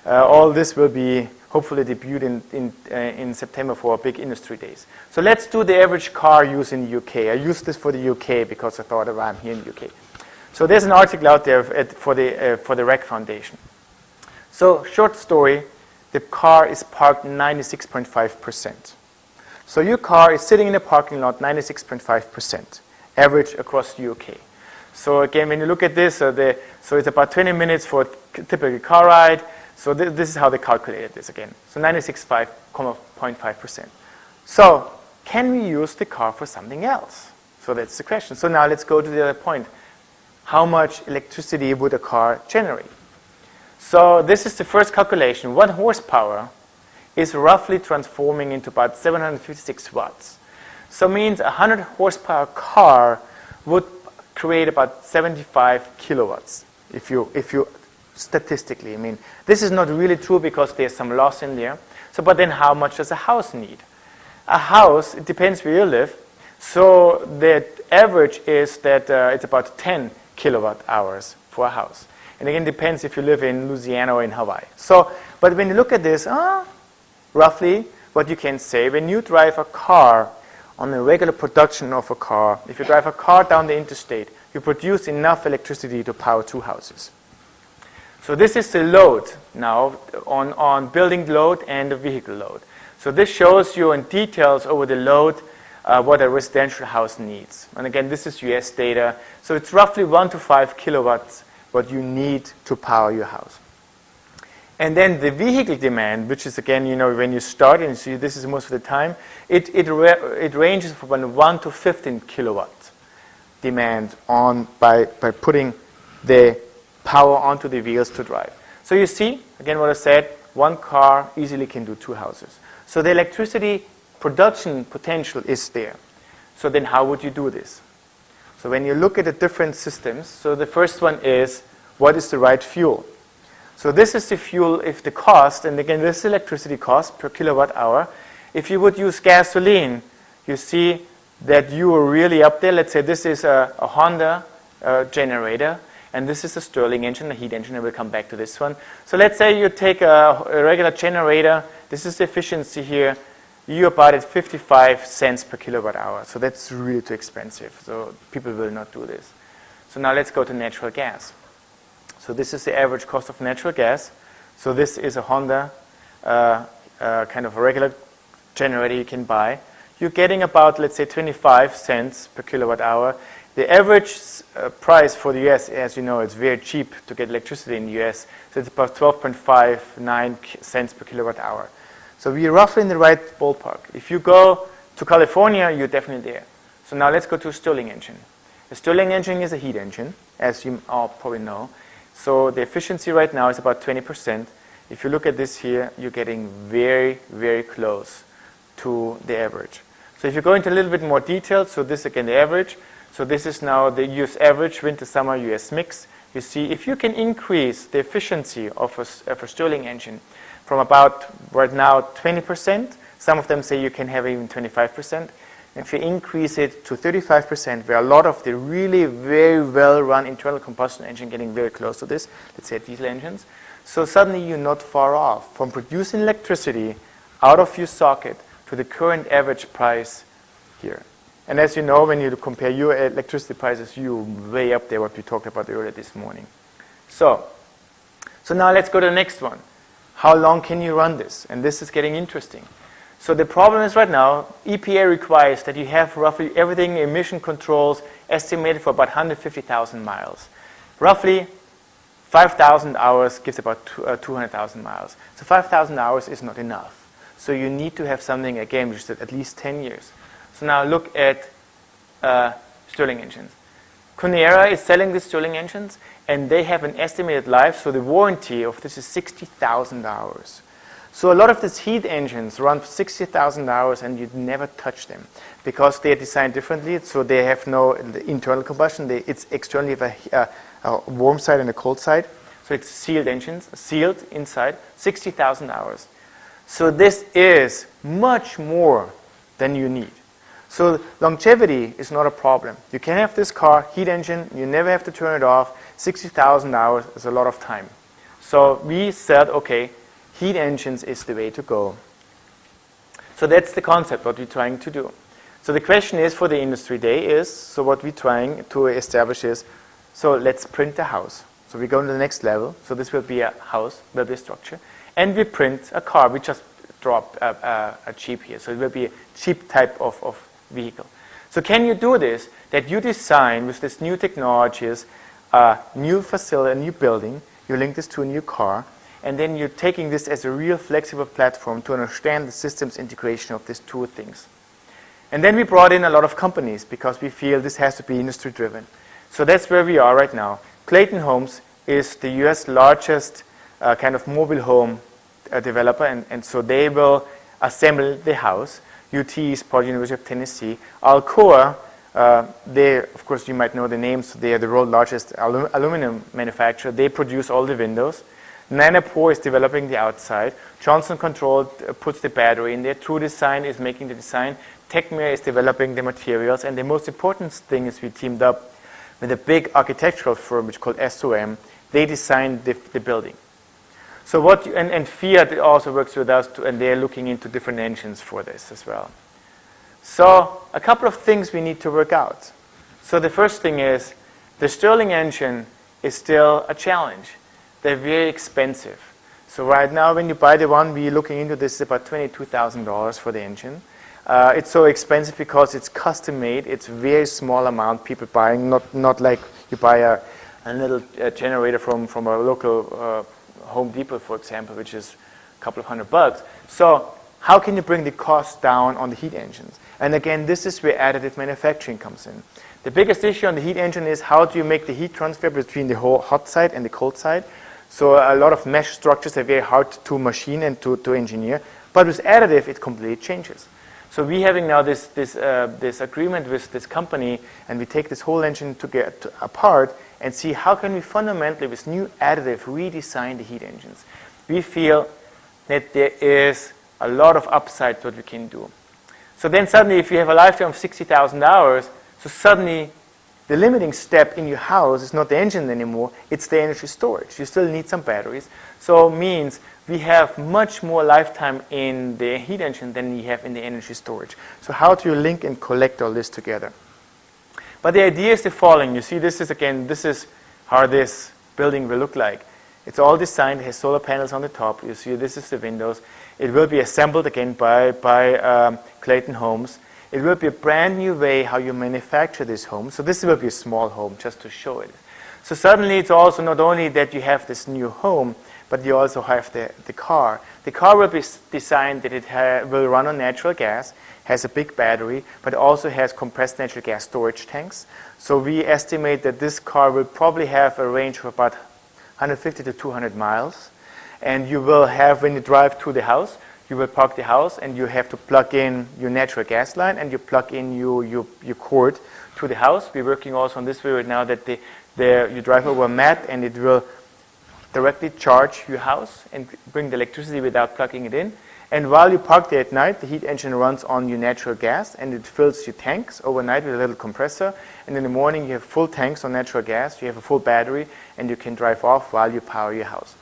All this will be hopefully debuted in September for our big industry days. So let's do the average car use in the UK. I used this for the UK because I thought, oh, I'm here in the UK. So there's an article out there for the REC Foundation. So short story, the car is parked 96.5%. So your car is sitting in a parking lot 96.5%, average across the UK. So again, when you look at this, so it's about 20 minutes for a typical car ride. So this is how they calculated this again. So 96.5%. So can we use the car for something else? So that's the question. So now let's go to the other point. How much electricity would a car generate? So this is the first calculation. 1 horsepower is roughly transforming into about 756 watts. So it means a 100 horsepower car would create about 75 kilowatts if you statistically. I mean, this is not really true because there's some loss in there. So, but then how much does a house need? A house, it depends where you live. So the average is that it's about 10 kilowatt hours for a house. And again, it depends if you live in Louisiana or in Hawaii. So, but when you look at this, roughly what you can say, when you drive a car on the regular production of a car, if you drive a car down the interstate, you produce enough electricity to power 2 houses. So this is the load now on building load and the vehicle load. So this shows you in details over the load what a residential house needs. And again, this is US data. So it's roughly 1 to 5 kilowatts what you need to power your house. And then the vehicle demand, which is again, when you start and you see this is most of the time, it ranges from 1 to 15 kilowatt demand by putting the power onto the wheels to drive. So you see, again what I said, 1 car easily can do 2 houses. So the electricity production potential is there. So then how would you do this? So when you look at the different systems, so the first one is, what is the right fuel? So this is the fuel if the cost, and again this is electricity cost per kilowatt hour. If you would use gasoline, you see that you are really up there. Let's say this is a Honda generator, and this is a Stirling engine, a heat engine, and we'll come back to this one. So let's say you take a regular generator, this is the efficiency here, you're about at 55 cents per kilowatt hour. So that's really too expensive. So people will not do this. So now let's go to natural gas. So this is the average cost of natural gas. So this is a Honda kind of a regular generator you can buy. You're getting about, let's say, 25 cents per kilowatt hour. The average price for the US, as you know, it's very cheap to get electricity in the US. So it's about 12.59 cents per kilowatt hour. So we're roughly in the right ballpark. If you go to California, you're definitely there. So now let's go to a Stirling engine. A Stirling engine is a heat engine, as you all probably know. So the efficiency right now is about 20%. If you look at this here, you're getting very, very close to the average. So if you go into a little bit more detail, so this again the average. So this is now the US average, winter-summer US mix. You see, if you can increase the efficiency of a Stirling engine from about right now 20%, some of them say you can have even 25%. If you increase it to 35%, where a lot of the really very well-run internal combustion engine getting very close to this, let's say diesel engines, so suddenly you're not far off from producing electricity out of your socket to the current average price here. And as you know, when you compare your electricity prices, you're way up there, what we talked about earlier this morning. So now let's go to the next one. How long can you run this? And this is getting interesting. So the problem is right now, EPA requires that you have roughly everything emission controls estimated for about 150,000 miles. Roughly 5,000 hours gives about 200,000 miles. So 5,000 hours is not enough. So you need to have something, again, which is at least 10 years. So now look at Stirling engines. Conera is selling these Stirling engines, and they have an estimated life, so the warranty of this is 60,000 hours. So a lot of these heat engines run for 60,000 hours, and you'd never touch them because they are designed differently. So they have no internal combustion. It's externally have a warm side and a cold side. So it's sealed engines, sealed inside, 60,000 hours. So this is much more than you need. So longevity is not a problem. You can have this car, heat engine, you never have to turn it off. 60,000 hours is a lot of time. So we said, okay, heat engines is the way to go. So that's the concept, what we're trying to do. So the question is for the industry day is, so what we're trying to establish is, so let's print a house. So we go to the next level. So this will be a house, will be a structure. And we print a car. We just drop a cheap here. So it will be a cheap type of vehicle. So can you do this, that you design with this new technologies, a new facility, a new building, you link this to a new car, and then you're taking this as a real flexible platform to understand the systems integration of these two things. And then we brought in a lot of companies because we feel this has to be industry driven. So that's where we are right now. Clayton Homes is the US largest kind of mobile home developer, and so they will assemble the house. UT is part University of Tennessee. Alcoa, they, of course, you might know the names. They are the world's largest aluminum manufacturer. They produce all the windows. Nanopore is developing the outside. Johnson Controls puts the battery in there. True Design is making the design. Techmere is developing the materials. And the most important thing is we teamed up with a big architectural firm which is called SOM. They designed the building. So what and Fiat also works with us, and they're looking into different engines for this as well. So a couple of things we need to work out. So the first thing is the Stirling engine is still a challenge. They're very expensive. So right now when you buy the one, we're looking into this, is about $22,000 for the engine. It's so expensive because it's custom made. It's very small amount people buying, not like you buy a little generator from a local Home Depot, for example, which is a couple of $100. So how can you bring the cost down on the heat engines? And again, this is where additive manufacturing comes in. The biggest issue on the heat engine is how do you make the heat transfer between the whole hot side and the cold side? So a lot of mesh structures are very hard to machine and to engineer. But with additive, it completely changes. So we're having now this agreement with this company, and we take this whole engine to get apart and see how can we fundamentally, with new additive, redesign the heat engines. We feel that there is a lot of upside to what we can do. So then suddenly, if you have a lifetime of 60,000 hours, so suddenly the limiting step in your house is not the engine anymore, it's the energy storage. You still need some batteries. So it means we have much more lifetime in the heat engine than we have in the energy storage. So how do you link and collect all this together? But the idea is the following. You see, this is how this building will look like. It's all designed, it has solar panels on the top. You see, this is the windows. It will be assembled again by Clayton Homes. It will be a brand new way how you manufacture this home. So this will be a small home, just to show it. So suddenly it's also not only that you have this new home, but you also have the car. The car will be designed that it will run on natural gas, has a big battery, but also has compressed natural gas storage tanks. So we estimate that this car will probably have a range of about 150 to 200 miles. And you will have, when you drive to the house, you will park the house and you have to plug in your natural gas line and you plug in your cord to the house. We're working also on this way right now that you drive over a mat and it will directly charge your house and bring the electricity without plugging it in. And while you park there at night, the heat engine runs on your natural gas and it fills your tanks overnight with a little compressor. And in the morning you have full tanks on natural gas, you have a full battery, and you can drive off while you power your house.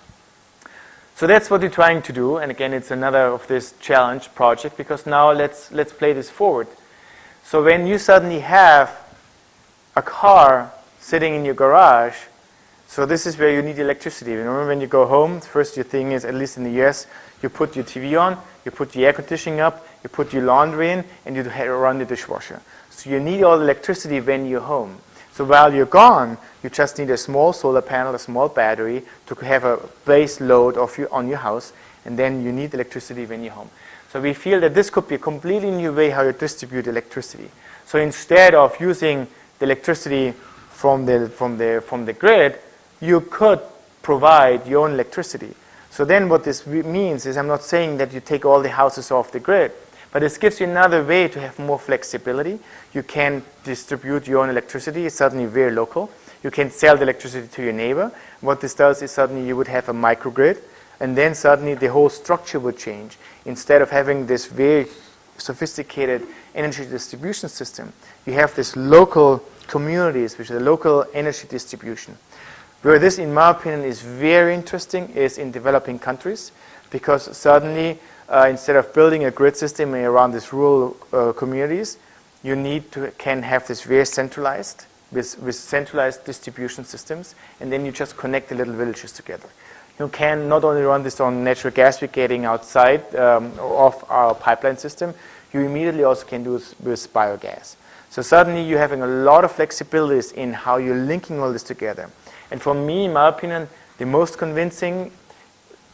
So that's what we're trying to do. And again, it's another of this challenge project, because now let's play this forward. So when you suddenly have a car sitting in your garage, so this is where you need electricity. Remember, when you go home, first your thing is, at least in the US, you put your TV on, you put your air conditioning up, you put your laundry in, and you run the dishwasher. So you need all the electricity when you're home. So while you're gone, you just need a small solar panel, a small battery to have a base load on your house, and then you need electricity when you're home. So we feel that this could be a completely new way how you distribute electricity. So instead of using the electricity from the grid, you could provide your own electricity. So then what this means is, I'm not saying that you take all the houses off the grid, but this gives you another way to have more flexibility. You can distribute your own electricity. It's suddenly very local. You can sell the electricity to your neighbor. What this does is suddenly you would have a microgrid, and then suddenly the whole structure would change. Instead of having this very sophisticated energy distribution system, you have this local communities, which is a local energy distribution. Where this, in my opinion, is very interesting is in developing countries, because suddenly, instead of building a grid system around these rural communities, you can have this very centralized, with centralized distribution systems, and then you just connect the little villages together. You can not only run this on natural gas we're getting outside of our pipeline system, you immediately also can do it with biogas. So suddenly you're having a lot of flexibilities in how you're linking all this together. And for me, in my opinion, the most convincing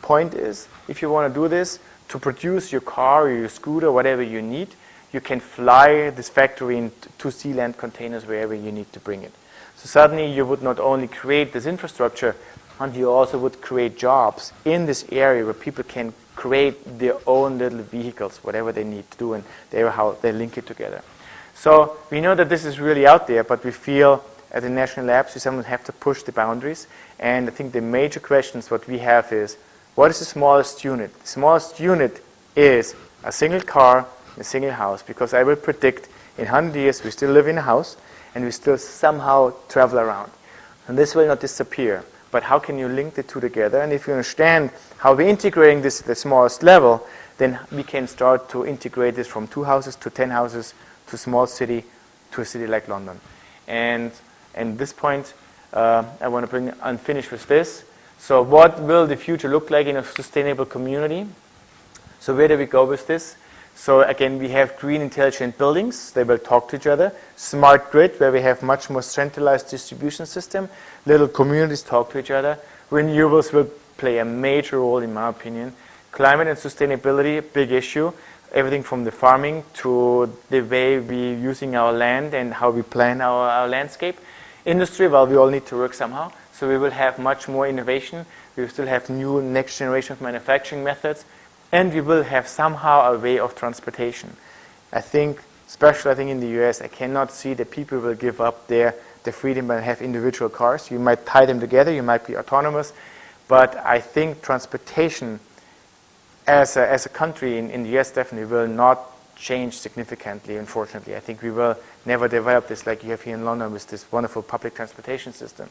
point is, if you want to do this, to produce your car or your scooter, whatever you need, you can fly this factory into sea-land containers wherever you need to bring it. So suddenly you would not only create this infrastructure, and you also would create jobs in this area where people can create their own little vehicles, whatever they need to do, and how they link it together. So we know that this is really out there, but we feel at the national labs we sometimes have to push the boundaries. And I think the major questions what we have is, what is the smallest unit? The smallest unit is a single car, a single house, because I will predict in 100 years we still live in a house and we still somehow travel around. And this will not disappear. But how can you link the two together? And if you understand how we're integrating this at the smallest level, then we can start to integrate this from 2 houses to 10 houses to a small city to a city like London. And at this point, I want to bring and finish with this. So what will the future look like in a sustainable community? So where do we go with this? So again, we have green intelligent buildings. They will talk to each other. Smart grid, where we have much more centralized distribution system. Little communities talk to each other. Renewables will play a major role, in my opinion. Climate and sustainability, big issue. Everything from the farming to the way we're using our land and how we plan our landscape. Industry, well, we all need to work somehow. So we will have much more innovation. We will still have new next generation of manufacturing methods. And we will have somehow a way of transportation. I think, especially in the US, I cannot see that people will give up their freedom and have individual cars. You might tie them together, you might be autonomous, but I think transportation as a country in the US definitely will not change significantly, unfortunately. I think we will never develop this like you have here in London with this wonderful public transportation system.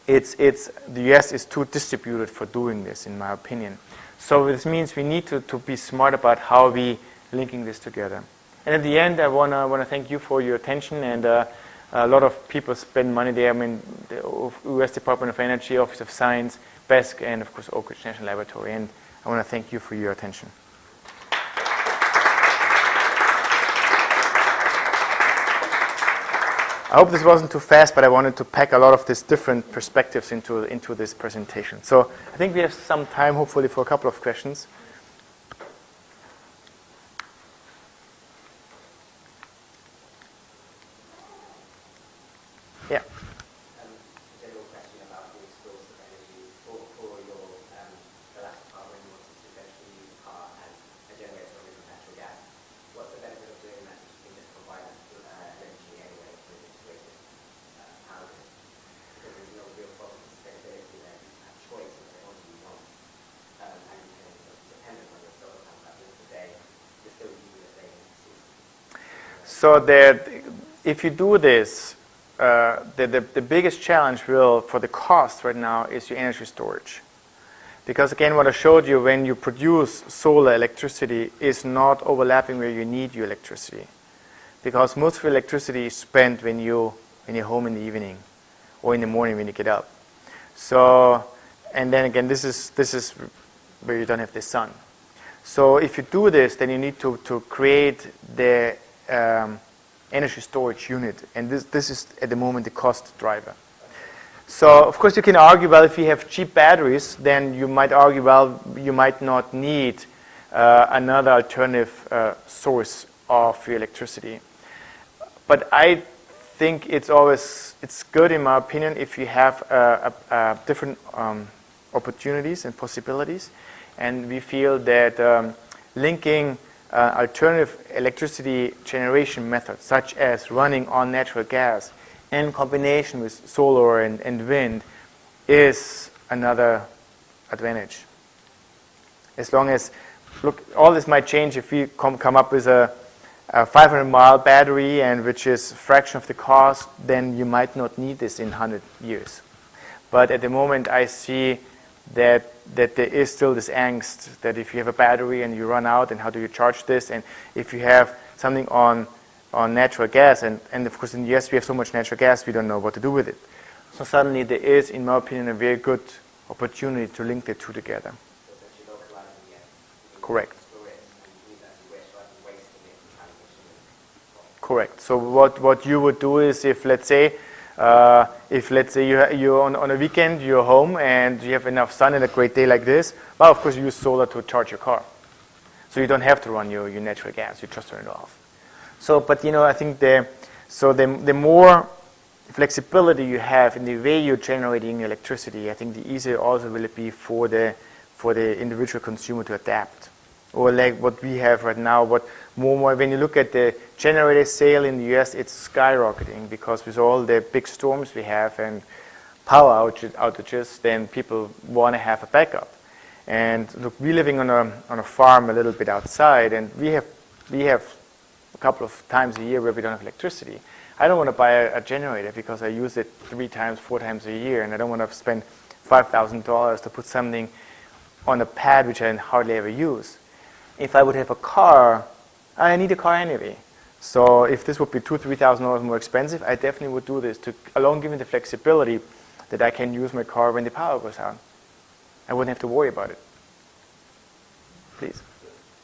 The US is too distributed for doing this, in my opinion. So this means we need to be smart about how we linking this together. And at the end, I wanna thank you for your attention. And a lot of people spend money there. I mean, the U.S. Department of Energy, Office of Science, BESC, and of course Oak Ridge National Laboratory. And I want to thank you for your attention. I hope this wasn't too fast, but I wanted to pack a lot of these different perspectives into this presentation. So I think we have some time, hopefully, for a couple of questions. Yeah. General question about the source of energy for your the last part when you wanted to eventually use a car and a generator from natural gas. What's the benefit of doing that if you can just provide energy anyway with integrated housing? Because there's no real problem with sustainability there. You have choice of the energy you want, and you can dependent on your solar panels at the end of the day, you're still using the same system. So if you do this, the biggest challenge for the cost right now is your energy storage. Because again, what I showed you, when you produce solar electricity is not overlapping where you need your electricity. Because most of your electricity is spent when you're home in the evening or in the morning when you get up. So, and then again, this is where you don't have the sun. So if you do this, then you need to create the energy storage unit, and this is at the moment the cost driver. So of course you can argue, well, if you have cheap batteries, then you might argue, well, you might not need another alternative source of your electricity. But I think it's good, in my opinion, if you have different opportunities and possibilities. And we feel that linking alternative electricity generation methods, such as running on natural gas in combination with solar and wind, is another advantage. As long as, look, all this might change if we come up with a 500-mile battery, and which is a fraction of the cost, then you might not need this in 100 years. But at the moment, I see that there is still this angst that if you have a battery and you run out, and how do you charge this? And if you have something on natural gas, and of course in the US we have so much natural gas, we don't know what to do with it. So suddenly there is, in my opinion, a very good opportunity to link the two together. Correct. Correct. So what you would do is, if let's say you're on a weekend, you're home and you have enough sun and a great day like this, well, of course you use solar to charge your car. So you don't have to run your natural gas, you just turn it off. So, but I think the more flexibility you have in the way you're generating electricity, I think the easier also will it be for the individual consumer to adapt. Or like what we have right now, more when you look at the generator sale in the US, it's skyrocketing, because with all the big storms we have and power outages, then people want to have a backup. And look, we're living on a farm a little bit outside, and we have a couple of times a year where we don't have electricity. I don't want to buy a generator because I use it 3 times, 4 times a year, and I don't want to spend $5,000 to put something on a pad which I hardly ever use. If I would have a car, I need a car anyway. So if this would be $2,000-3,000 more expensive, I definitely would do this to alone give me the flexibility that I can use my car when the power goes out. I wouldn't have to worry about it. Please.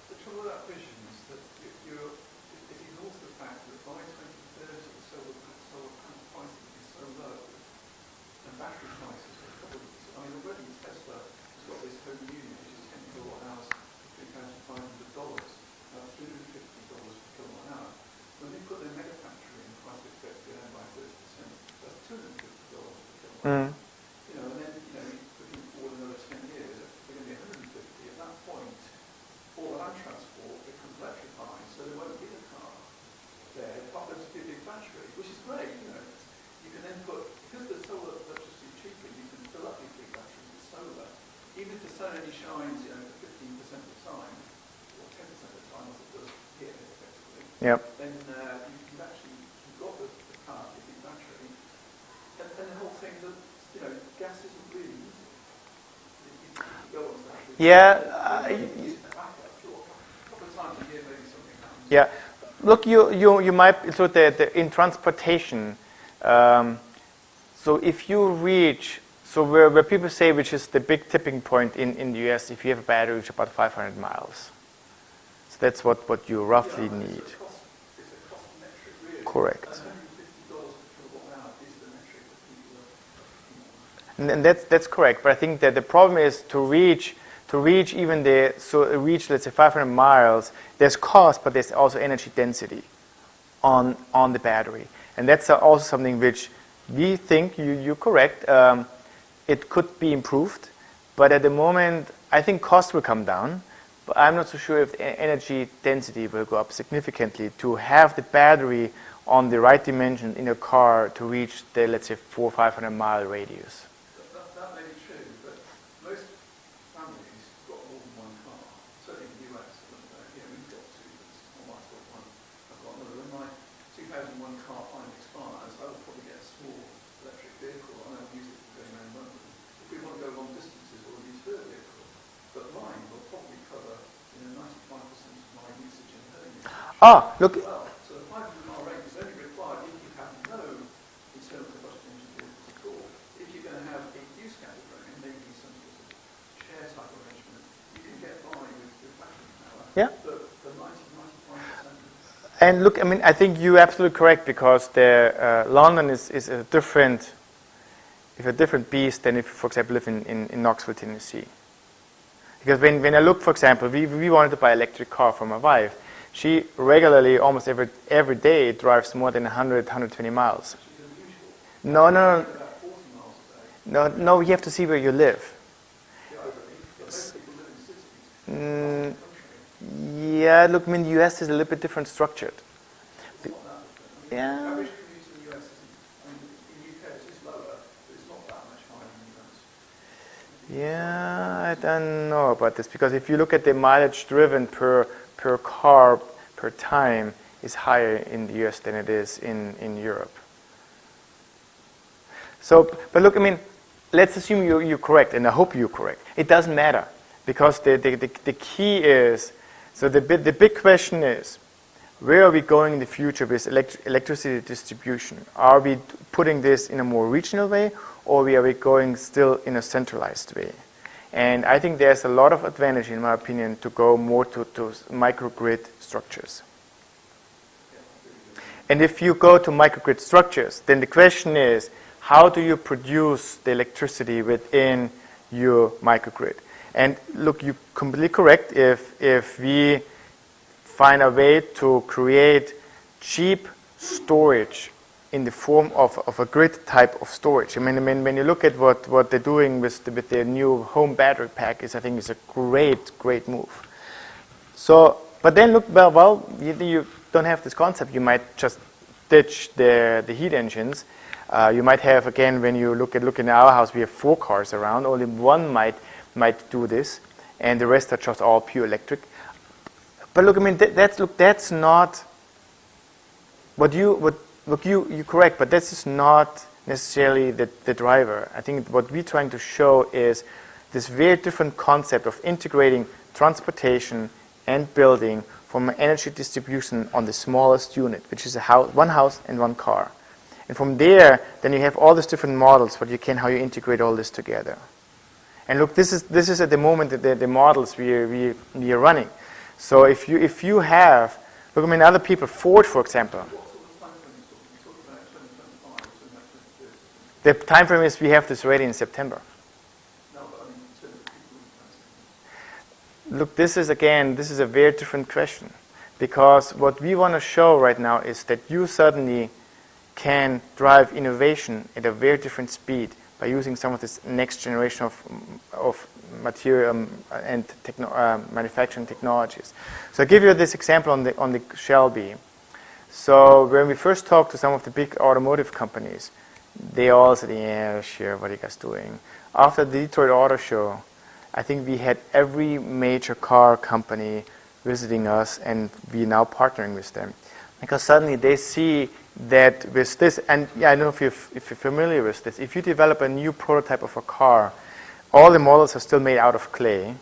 The trouble with that vision is that it ignores the fact that by 2030 solar panel prices will be so low, and battery prices will probably. I mean, already Tesla has got this home unit which is 10 kilowatt hours, $3,500, $350 per kilowatt hour. When they put their mega factory in, the price is expected to go down by 30%. That's $250 per kilowatt hour. And then looking forward another 10 years, they're going to be 150. At that point, all the land transport becomes electrified, so there won't be a car there. But there's a big battery, which is great. You can then put, because the solar electricity is cheaper, you can fill up your big batteries with solar. Even if the sun only shines, 15% of the time, or 10% of the time, as it does here, effectively. Yep. Then you've got the power of your big battery, and the whole thing that gas isn't really easy. You go on to that. Yeah. Yeah. Look, you might, so in transportation, so if you reach, so where people say, which is the big tipping point in the US, if you have a battery which is about 500 miles. So that's what you roughly need. It's a cost metric, really. Correct. $150 per kilowatt hour is the metric that people are. And that's correct, but I think that the problem is to reach even let's say 500 miles, there's cost, but there's also energy density on the battery, and that's also something which we think you're correct. It could be improved, but at the moment I think cost will come down, but I'm not so sure if the energy density will go up significantly to have the battery on the right dimension in a car to reach the, let's say, 400 or 500 mile radius. That may be true, but most families got more than one car. Certainly in the US, we've got two. My wife's got one. I've got another. When my 2001 car finally expires, I will probably get a small electric vehicle, and I'll use it for going around London. If we want to go long distances, we'll use her vehicle. But mine will probably cover 95% of my usage in her usage. Look. Well, so the 500-mile range is only required if you have no internal combustion engine vehicles at all. If you're going to have a use category and maybe some sort of share type arrangement, you can get by with battery power. Yeah. But the 90-95%. And look, I mean, I think you're absolutely correct, because London is a different beast than if you, for example, live in Knoxville, Tennessee. Because when I look, for example, we wanted to buy an electric car for my wife. She regularly, almost every day, drives more than 100, 120 miles. No, no, About 40 miles a day. no, you have to see where you live. Yeah, but most people live in cities. Yeah, look, I mean, the US is a little bit different structured. It's not that different. Yeah. Average commute in the US isn't, I mean, in the UK it is lower, but it's not that much higher in the US. Yeah, I don't know about this, because if you look at the mileage driven per car per time, is higher in the US than it is in Europe. So, but look, I mean, let's assume you're correct, and I hope you're correct. It doesn't matter, because the key is, so the big question is, where are we going in the future with electricity distribution? Are we putting this in a more regional way, or are we going still in a centralized way? And I think there's a lot of advantage, in my opinion, to go more to microgrid structures. And if you go to microgrid structures, then the question is, how do you produce the electricity within your microgrid? And look, you're completely correct. If we find a way to create cheap storage in the form of a grid type of storage. I mean, when you look at what they're doing with their new home battery pack, I think it's a great move. So, but then look, well, you don't have this concept. You might just ditch the heat engines. You might have, again, when you look in our house, we have 4 cars around. Only one might do this, and the rest are just all pure electric. But look, I mean, that's not what you're correct, but this is not necessarily the driver. I think what we're trying to show is this very different concept of integrating transportation and building from energy distribution on the smallest unit, which is one house and one car. And from there, then you have all these different models, how you integrate all this together. And look, this is at the moment the models we are running. So if you have, look, I mean, other people, Ford, for example. What sort of time frame are you talking about? 2025 or 2030? The time frame is we have this ready in September. No, but I mean, in terms of people. Look, this is a very different question, because what we want to show right now is that you suddenly can drive innovation at a very different speed by using some of this next generation of material and manufacturing technologies. So I'll give you this example on the Shale beam. So when we first talked to some of the big automotive companies, they all said, yeah, sure, what are you guys doing? After the Detroit Auto Show, I think we had every major car company visiting us, and we're now partnering with them. Because suddenly they see that with this, and yeah, I don't know if you're familiar with this, if you develop a new prototype of a car, all the models are still made out of clay,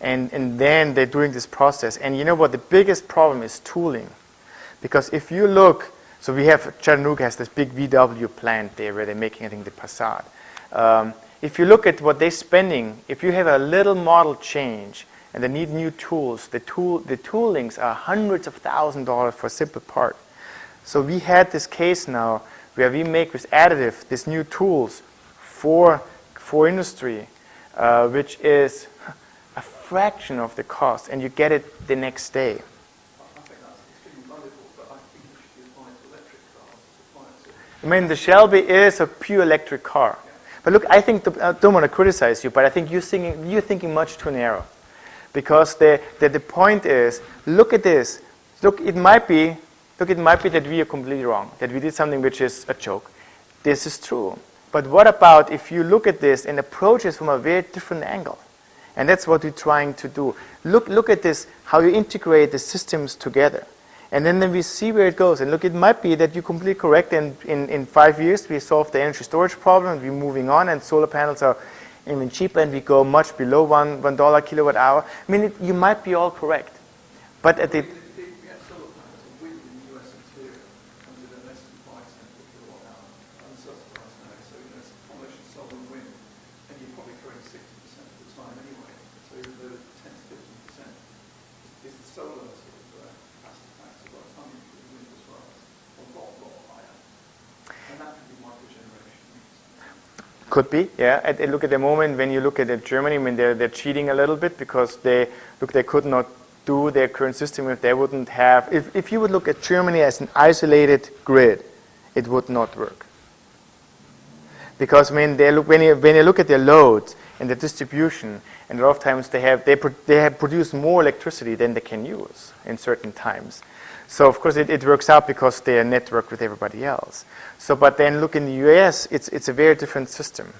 and then they're doing this process. And you know what, the biggest problem is tooling. Because if you look, so we have, Chattanooga has this big VW plant there where they're making, I think, the Passat. If you look at what they're spending, if you have a little model change and they need new tools, the toolings are hundreds of thousands of dollars for a simple part. So we had this case now where we make with additive these new tools for industry, which is a fraction of the cost, and you get it the next day. I think that's extremely valuable, but I think it should be applied to electric cars as applied to. I mean, the Shelby is a pure electric car. But look, I think, I don't want to criticize you, but I think you're thinking much too narrow. Because the point is, look at this. Look, it might be that we are completely wrong, that we did something which is a joke. This is true. But what about if you look at this and approach it from a very different angle? And that's what we're trying to do. Look at this, how you integrate the systems together. And then we see where it goes. And look, it might be that you're completely correct, and in 5 years we solve the energy storage problem, and we're moving on, and solar panels are even cheaper, and we go much below $1 kilowatt hour. I mean, you might be all correct. But at the... We had solar panels and wind in the US interior comes in at less than 5 cents per kilowatt hour, unsubsidized now. So, it's a combination of solar and wind, and you're probably throwing 60% of the time anyway. So the 10 to 15% is the solar sort of capacity factor. By the time you put the wind as well, it's a lot higher. And that could be microgeneration. Could be, yeah. Look at the moment when you look at Germany, when they're cheating a little bit because they could not do their current system if they wouldn't have. If you would look at Germany as an isolated grid, it would not work. Because when you look at their loads and the distribution, and a lot of times they have produced more electricity than they can use in certain times. So of course it works out because they are networked with everybody else. So, but then look in the US, it's a very different system,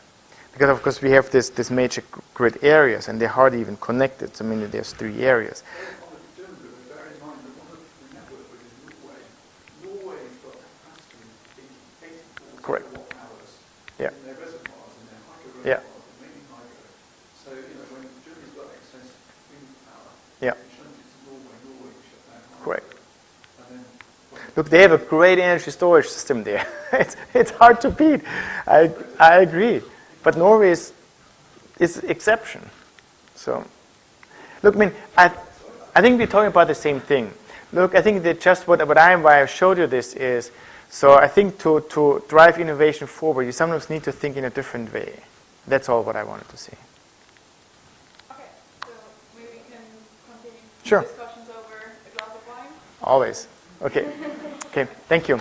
because of course we have this major grid areas and they're hardly even connected. So I mean there's 3 areas. Correct. Yeah. Yeah. So, when Germany's got excess wind power, Yeah. it shows it's Norway shut down. Correct. And then, Look, they have a great energy storage system there. it's hard to beat. I agree. But Norway is exception. So, look, I mean, I think we're talking about the same thing. Look, I think that just why I showed you this is, so I think to drive innovation forward, you sometimes need to think in a different way. That's all what I wanted to say. Okay, so maybe we can continue Sure. discussions over a glass of wine. Always. Okay. Okay. Thank you.